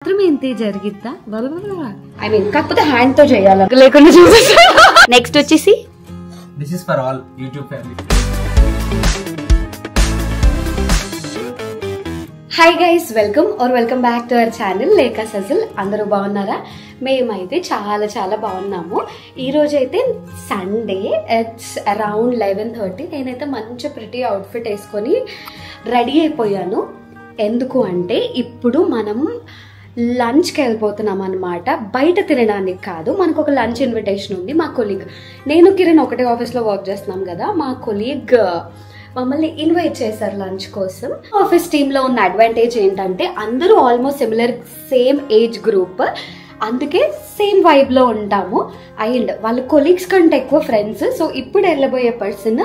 మాత్రమే ఇంతే జరిగిద్దా? ఐ మీన్ కాకపోతే హ్యాండ్ తో చేయాలి లేకుండా చూసి. నెక్స్ట్ వచ్చేసి this is for all YouTube family. Hi guys, welcome back to our channel Lekha Sajil. అందరూ బాగున్నారా? మేమైతే చాలా చాలా బాగున్నాము. ఈరోజు అయితే సండే, ఇట్స్ అరౌండ్ 11:30. నేనైతే మంచి ప్రిటీ అవుట్ఫిట్ వేసుకొని రెడీ అయిపోయాను. ఎందుకు అంటే ఇప్పుడు మనం లంచ్కి వెళ్ళిపోతున్నాం అనమాట. బయట తినడానికి కాదు, మనకు ఒక లంచ్ ఇన్విటేషన్ ఉంది. మా కొలీగ్, నేను కిరణ్ ఒకటే ఆఫీస్లో వర్క్ చేస్తున్నాం కదా, మా కొలీగ్ మమ్మల్ని ఇన్వైట్ చేశారు లంచ్ కోసం. ఆఫీస్ టీంలో ఉన్న అడ్వాంటేజ్ ఏంటంటే అందరూ almost similar, same age group, అందుకే సేమ్ వైబ్లో ఉంటాము. అండ్ వాళ్ళ కొలీగ్స్ కంటే ఎక్కువ ఫ్రెండ్స్. సో ఇప్పుడు వెళ్ళబోయే పర్సన్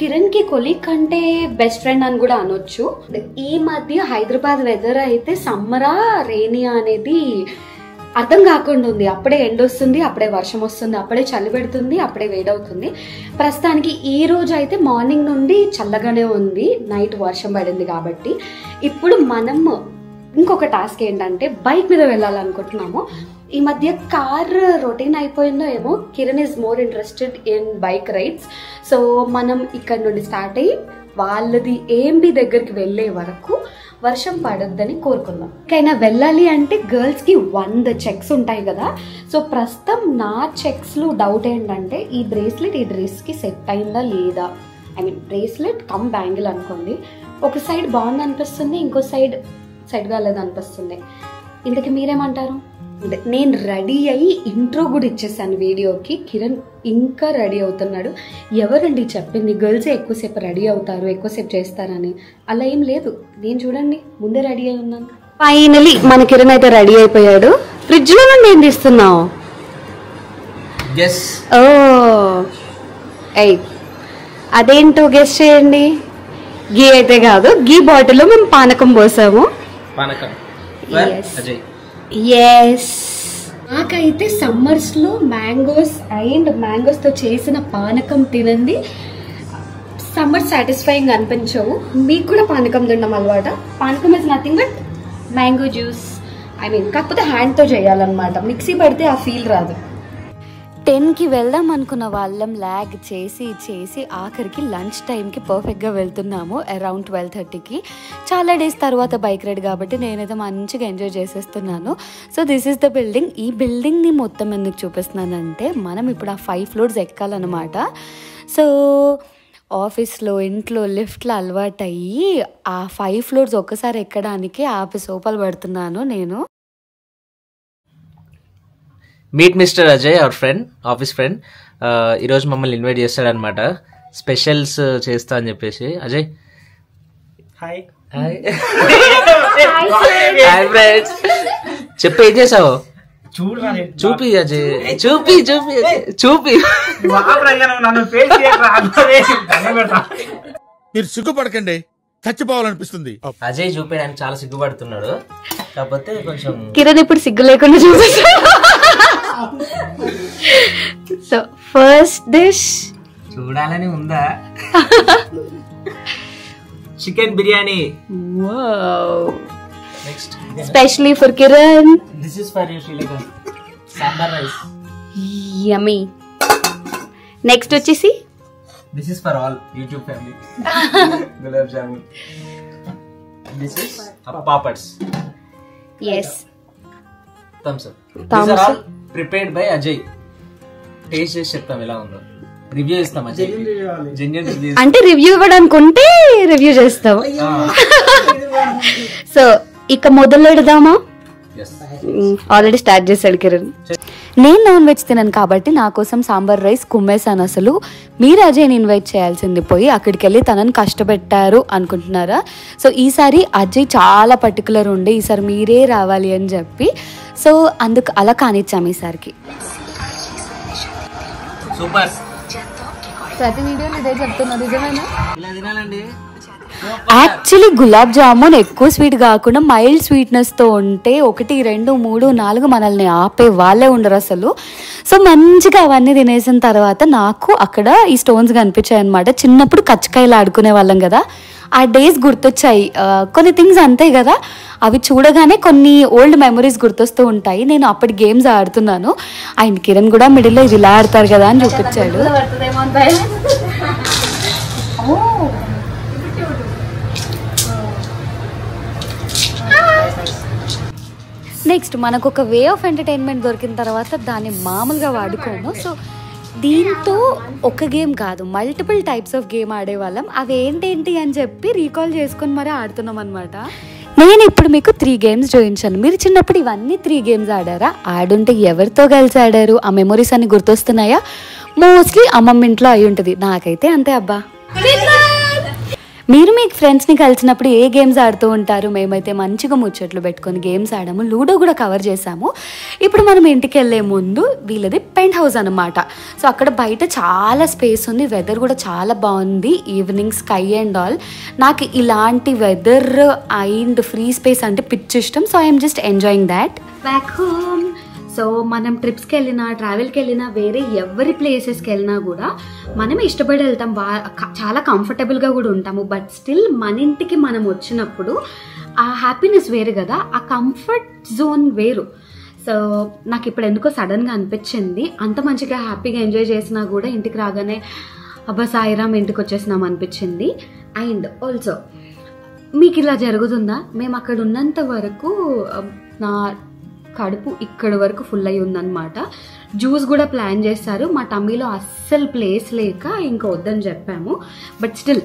కిరణ్ కి కొలీగ్ కంటే బెస్ట్ ఫ్రెండ్ అని కూడా అనొచ్చు. ఈ మధ్య హైదరాబాద్ వెదర్ అయితే సమ్మరా రెయినియా అనేది అర్థం కాకుండా ఉంది. అప్పుడే ఎండ వస్తుంది, అప్పుడే వర్షం వస్తుంది, అప్పుడే చలి పెడుతుంది, అప్పుడే వేడవుతుంది. ప్రస్తుతానికి ఈ రోజు అయితే మార్నింగ్ నుండి చల్లగానే ఉంది, నైట్ వర్షం పడింది కాబట్టి. ఇప్పుడు మనం ఇంకొక టాస్క్ ఏంటంటే బైక్ మీద వెళ్ళాలనుకుంటున్నాము. ఈ మధ్య కార్ రొటీన్ అయిపోయిందో ఏమో, Kiran is more interested in bike rides. So మనం ఇక్కడ నుండి స్టార్ట్ అయ్యి వాళ్ళది ఏంబి దగ్గరికి వెళ్ళే వరకు వర్షం పడొద్దని కోరుకుందాం. ఇంకైనా వెళ్ళాలి అంటే గర్ల్స్కి 100 చెక్స్ ఉంటాయి కదా. సో ప్రస్తుతం నా చెక్స్లో డౌట్ ఏంటంటే ఈ బ్రేస్లెట్ ఈ డ్రెస్కి సెట్ అయిందా లేదా. I mean bracelet come bangle అనుకోండి. ఒక సైడ్ బాగుంది అనిపిస్తుంది, ఇంకో సైడ్ కాలేదు అనిపిస్తుంది. ఇంతకీ మీరేమంటారు? నేను రెడీ అయ్యి ఇంట్రో కూడా ఇచ్చేసాను వీడియోకి. కిరణ్ ఇంకా రెడీ అవుతున్నాడు. ఎవరండి చెప్పింది గర్ల్స్ ఎక్కువసేపు రెడీ అవుతారు, ఎక్కువసేపు చేస్తారని? అలా ఏం లేదు. నేను చూడండి ముందే రెడీ అయి ఉన్నాను. ఫైనలీ మన కిరణ్ అయితే రెడీ అయిపోయాడు. ఫ్రిడ్జ్ లో నుండి ఏం తీస్తున్నావు? ఓ అదేంటో గెస్ చేయండి. గీ అయితే కాదు, గీ బాటిల్లో మేము పానకం పోసాము. ఎస్, నాకైతే సమ్మర్స్ లో మ్యాంగోస్ అండ్ మ్యాంగోస్ తో చేసిన పానకం తినండి సమ్మర్ సాటిస్ఫైయింగ్ అనిపించవు. మీకు కూడా పానకం తినడం అలవాట? పానకం is nothing but mango juice. I mean కాకపోతే హ్యాండ్ తో చేయాలన్నమాట. మిక్సీ పడితే ఆ ఫీల్ రాదు. 10కి వెళ్దాం అనుకున్న వాళ్ళం ల్యాగ్ చేసి ఆఖరికి లంచ్ టైంకి పర్ఫెక్ట్గా వెళ్తున్నాము. అరౌండ్ 12:30కి. చాలా డేస్ తర్వాత బైక్ రైడ్ కాబట్టి నేనైతే మంచిగా ఎంజాయ్ చేసేస్తున్నాను. So this is the building. ఈ బిల్డింగ్ని మొత్తం ఎందుకు చూపిస్తున్నానంటే మనం ఇప్పుడు ఆ 5 floors ఎక్కాలన్నమాట. సో ఆఫీస్లో, ఇంట్లో లిఫ్ట్లో అలవాటు అయ్యి ఆ 5 floors ఒక్కసారి ఎక్కడానికి సోపాలు పడుతున్నాను నేను. Meet mister Ajay, our friend, office friend. ఈరోజు మమ్మల్ని ఇన్వైట్ చేస్తాడనమాట, స్పెషల్స్ చేస్తా అని చెప్పేసి. అజయ్ హాయ్. Hi friends. చెప్పు, ఏం చేసావు? చూపి అజయ్, చూపి. మీరు సిగ్గుపడకండి, చచ్చిపోవాలనిపిస్తుంది. అజయ్ చూపించడానికి చాలా సిగ్గుపడుతున్నాడు, కాకపోతే కొంచెం. కిరణ్ ఇప్పుడు సిగ్గు లేకుండా చూపిస్తాడు. సో ఫస్ట్ డిష్ చూడాలని ఉందా? Chicken biryani. Next specially for Kiran. This is for you Srilekha. Sambar rice. Yummy. Next వచ్చేసి this is for all YouTube family. Gulab jamun. This is papads. yes, thumbs up. These are all prepared by Ajay. Taste చేసి చెప్తాం ఎలా ఉందో, review ఇస్తాం. Genuine review అంటే review ఇవ్వడానికి ఉంటే review చేస్తాం. సో ఇక మొదలెడదామా? ఆల్రెడీ స్టార్ట్ చేశాడు కిరణ్. నేను నాన్ వెజ్ తినను కాబట్టి నా కోసం సాంబార్ రైస్ కుమ్మేసాను. అసలు మీరు అజయ్ని ఇన్వైట్ చేయాల్సింది పోయి అక్కడికి వెళ్ళి తనని కష్టపెట్టారు అనుకుంటున్నారా? సో ఈసారి అజయ్ చాలా పర్టికులర్ ఉండే, ఈసారి మీరే రావాలి అని చెప్పి. సో అందుకు అలా కానిచ్చాము ఈసారికి. సూపర్. ప్రతి వీడియోలో ఇదే చెప్తున్నా, నిజమేనా? ఇలా తినాలండి. యాక్చువల్లీ గులాబ్ జామున్ ఎక్కువ స్వీట్ కాకుండా మైల్డ్ స్వీట్నెస్తో ఉంటే 1, 2, 3, 4 మనల్ని ఆపే వాళ్ళే ఉండరు అసలు. సో మంచిగా అవన్నీ తినేసిన తర్వాత నాకు అక్కడ ఈ స్టోన్స్ కనిపించాయి అనమాట. చిన్నప్పుడు కచ్చకాయలు ఆడుకునే వాళ్ళం కదా, ఆ డేస్ గుర్తొచ్చాయి. కొన్ని థింగ్స్ అంతే కదా, అవి చూడగానే కొన్ని ఓల్డ్ మెమరీస్ గుర్తొస్తూ ఉంటాయి. నేను అప్పటి గేమ్స్ ఆడుతున్నాను. ఆయన కిరణ్ కూడా మిడిల్లో ఇది ఇలా ఆడతారు కదా అని చూపించాడు. నెక్స్ట్ మనకు ఒక వే ఆఫ్ ఎంటర్టైన్మెంట్ దొరికిన తర్వాత దాన్ని మామూలుగా వాడుకోము. సో దీంతో ఒక గేమ్ కాదు, మల్టిపుల్ టైప్స్ ఆఫ్ గేమ్ ఆడేవాళ్ళం. అవి ఏంటేంటి అని చెప్పి రీకాల్ చేసుకొని మరీ ఆడుతున్నాం అనమాట. నేను ఇప్పుడు మీకు 3 గేమ్స్ చూపించాను. మీరు చిన్నప్పుడు ఇవన్నీ 3 గేమ్స్ ఆడారా? ఆడుంటే ఎవరితో కలిసి ఆడారు? ఆ మెమొరీస్ అన్ని గుర్తొస్తున్నాయా? మోస్ట్లీ అమ్మమ్మ ఇంట్లో అయి ఉంటుంది. నాకైతే అంతే అబ్బా. మీరు మీ ఫ్రెండ్స్ని కలిసినప్పుడు ఏ గేమ్స్ ఆడుతూ ఉంటారు? మేమైతే మంచిగా ముచ్చట్లు పెట్టుకొని గేమ్స్ ఆడాము. లూడో కూడా కవర్ చేసాము. ఇప్పుడు మనం ఇంటికి వెళ్ళే ముందు వీళ్ళది పెంట్ హౌస్ అనమాట. సో అక్కడ బయట చాలా స్పేస్ ఉంది, వెదర్ కూడా చాలా బాగుంది. Evening sky and all. నాకు ఇలాంటి వెదర్ అండ్ ఫ్రీ స్పేస్ అంటే పిచ్చి ఇష్టం. So I'm just enjoying that. Back home. So మనం ట్రిప్స్కి వెళ్ళినా, ట్రావెల్కి వెళ్ళినా, వేరే ఎవరి ప్లేసెస్కి వెళ్ళినా కూడా మనం ఇష్టపడి వెళ్తాం. చాలా కంఫర్టబుల్గా కూడా ఉంటాము. బట్ స్టిల్ మన ఇంటికి మనం వచ్చినప్పుడు ఆ హ్యాపీనెస్ వేరు కదా, ఆ కంఫర్ట్ జోన్ వేరు. సో నాకు ఇప్పుడు ఎందుకో సడన్గా అనిపించింది, అంత మంచిగా హ్యాపీగా ఎంజాయ్ చేసినా కూడా ఇంటికి రాగానే అబ్బా సాయిరామ్ ఇంటికి వచ్చేసినాం అనిపించింది. అండ్ ఆల్సో మీకు ఇలా జరుగుతుందా? మేము అక్కడ ఉన్నంత వరకు నా కడుపు ఇక్కడ వరకు ఫుల్ అయి ఉందన్నమాట. జ్యూస్ కూడా ప్లాన్ చేస్తారు. మా టమ్మీలో అస్సలు ప్లేస్ లేక ఇంకా వద్దని చెప్పాము. బట్ స్టిల్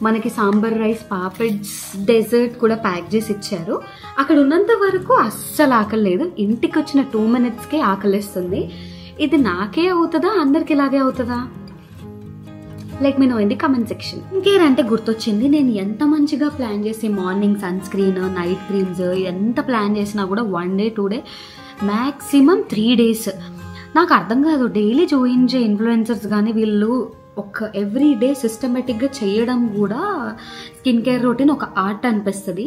మనకి సాంబార్ రైస్, పాపడ్స్, డెజర్ట్ కూడా ప్యాక్ చేసి ఇచ్చారు. అక్కడ ఉన్నంత వరకు అస్సలు ఆకలి లేదు. ఇంటికి వచ్చిన 2 minutesకే ఆకలిస్తుంది. ఇది నాకే అవుతుందా, అందరికి ఇలాగే అవుతుందా? Like me know in the comment section. ఇంకేర్ అంటే గుర్తొచ్చింది, నేను ఎంత మంచిగా ప్లాన్ చేసి morning sunscreen, night creams ఎంత ప్లాన్ చేసినా కూడా 1 day 2 day మ్యాక్సిమం 3 days. నాకు అర్థం కాదు, డైలీ చూపించే ఇన్ఫ్లుయెన్సర్స్ కానీ వీళ్ళు ఒక ఎవ్రీ డే సిస్టమేటిక్గా చేయడం కూడా స్కిన్ కేర్ రొటీన్ ఒక ఆర్ట్ అనిపిస్తుంది.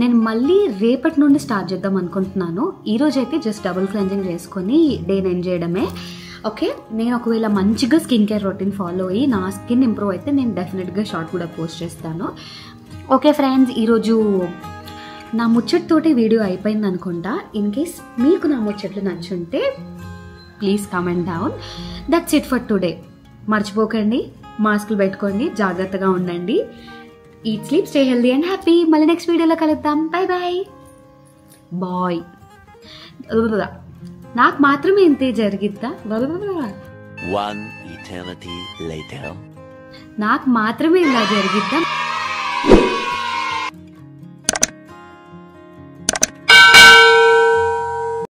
నేను మళ్ళీ రేపటి నుండి స్టార్ట్ చేద్దాం అనుకుంటున్నాను. ఈరోజైతే జస్ట్ డబుల్ క్లెన్జింగ్ చేసుకొని డేని ఎండ్ చేయడమే. ఓకే, నేను ఒకవేళ మంచిగా స్కిన్ కేర్ రొటీన్ ఫాలో అయ్యి నా స్కిన్ ఇంప్రూవ్ అయితే నేను డెఫినెట్గా షార్ట్ కూడా పోస్ట్ చేస్తాను. ఓకే ఫ్రెండ్స్, ఈరోజు నా ముచ్చట్తోటి వీడియో అయిపోయింది అనుకుంటా. ఇన్ కేస్ మీకు నా ముచ్చట్లు నచ్చుంటే please comment down. That's it for today. మర్చిపోకండి, మాస్కులు పెట్టుకోండి, జాగ్రత్తగా ఉండండి. Eat, sleep, stay healthy and happy. మళ్ళీ నెక్స్ట్ వీడియోలో కలుద్దాం. Bye bye bye. నాకు మాత్రమే ఇంతే జరిగిద్దా? నాకు మాత్రమే ఇలా జరిగిద్దా?